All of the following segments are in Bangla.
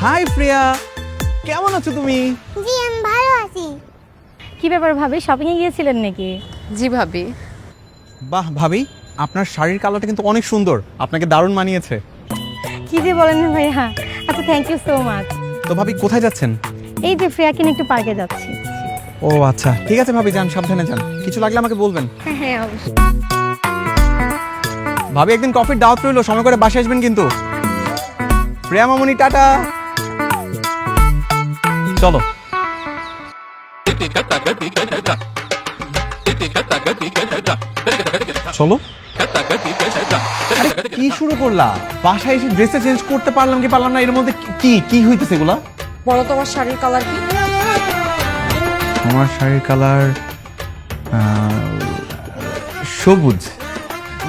হাই প্রিয়া, কেমন আছো তুমি? জি আমি ভালো আছি। কি ব্যাপার ভাবি, শপিং এ গিয়েছিলেন নাকি? জি ভাবি। বাহ ভাবি, আপনার শাড়ির কালারটা কিন্তু অনেক সুন্দর, আপনাকে দারুণ মানিয়েছে। কি যে বলেন না ভাইয়া, আচ্ছা থ্যাংক ইউ সো মাচ। তো ভাবি কোথায় যাচ্ছেন? এই যে ফ্রিয়াকে নিয়ে একটু পার্কে যাচ্ছি। ও আচ্ছা, ঠিক আছে ভাবি, যান, সাবধানে যান, কিছু লাগলে আমাকে বলবেন। হ্যাঁ হ্যাঁ অবশ্যই। ভাবি একদিন কফির দাওয়াত রইলো, সময় করে বাসায় আসবেন কিন্তু। প্রিয়া মামুনি টাটা। চলো। চলো। আরে কি শুরু করলা? বাসায় এসে ড্রেসে চেঞ্জ করতে পারলাম কি পারলাম না, এর মধ্যে কি কি হইতেছে এগুলা? বলো তোমার শাড়ির কালার কি? আমার শাড়ির কালার সবুজ।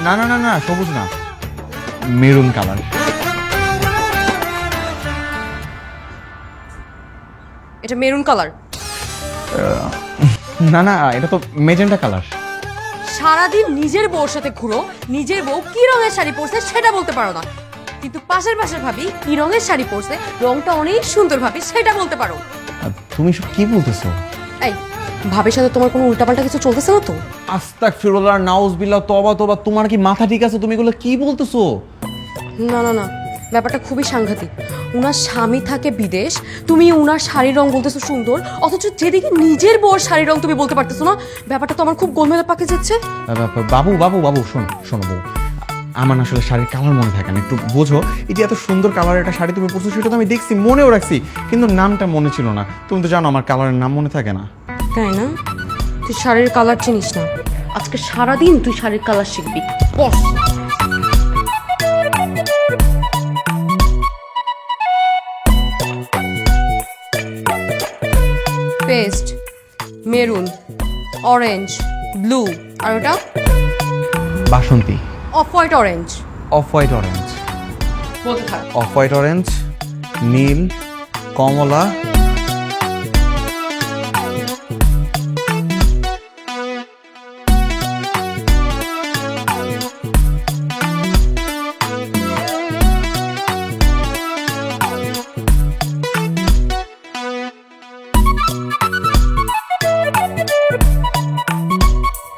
না না না না, সবুজ না, মেরুন কালার। এটা মেরুন কালার? না না, এটা তো মেজেন্টা কালার। সারাদিন নিজের বউর সাথে ঘুরো, নিজের বউ কি রঙের শাড়ি পরছে সেটা বলতে পারো না, কিন্তু পাশের ভাবি কি রঙের শাড়ি পরছে, রংটা অনেক সুন্দর ভাবি সেটা বলতে পারো। তুমি সব কি বলতেছো? এই ভাবির সাথে তোমার কোনো উল্টাপাল্টা কিছু চলতেছে না তো? আস্তাগফিরুল্লাহ, নাউজুবিল্লাহ, তওবা তওবা, তোমার কি মাথা ঠিক আছে? তুমি এগুলো কি বলতেছো? না না না, ব্যাপারটা খুবই সাংঘাতিক। উনার স্বামী থাকে বিদেশ, তুমি উনার শাড়ির রং বলতেছো সুন্দর, অথচ যেদিকে নিজের বউর শাড়ির রং তুমি বলতে পারতেছো না। ব্যাপারটা তো আমার খুব গোলমেলে পাকে যাচ্ছে। বাবু বাবু বাবু, শোনো শোনো বউ, আমার না আসলে শাড়ির কালার মনে থাকে না, একটু বোঝো। এই যে এত সুন্দর কালারের একটা শাড়ি তুমি পরছো, সেটা তো আমি দেখছি, মনেও রাখছি, কিন্তু নামটা মনে ছিল না। তুমি তো জানো আমার কালারের নাম মনে থাকে না। তাই না? তুই শাড়ির কালার চিনিস না? আজকে সারাদিন তুই শাড়ির কালার শিখবি। বস। পেস্ট, মেরুন, অরেঞ্জ, ব্লু, আর ওটা বাসন্তী। Off white orange. Off white orange. বলতে থাক। অফ হোয়াইট অরেঞ্জ, নীল, কমলা,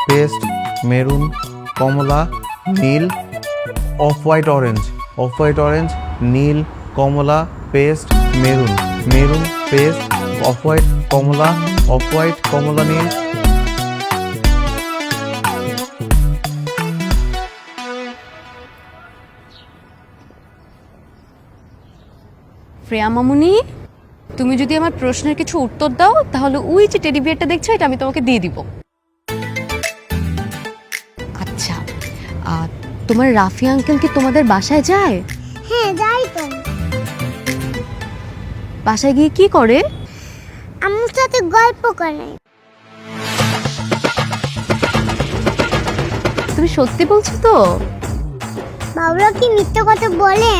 পেস্ট, মেরুন, কমলা, নীল, off white orange. Off white orange, নীল, কমলা, পেস্ট, মেরুন, মেরুন, পেস্ট, অফ হোয়াইট, কমলা, অফ হোয়াইট, কমলা, নীল। প্রিয়া মামুনি, তুমি যদি আমার প্রশ্নের কিছু উত্তর দাও তাহলে ওই যে টেডি বিয়ারটা দেখছো এটা আমি তোমাকে দিয়ে দিব। আচ্ছা, তোমার রাফি আঙ্কেল কি তোমাদের বাসায় যায়? হ্যাঁ যাই তো। বাসায় গিয়ে কি করে? আম্মুর সাথে গল্প করে। তুমি সত্যি বলছো তো? বাবুরা কি মিথ্যে কথা বলে?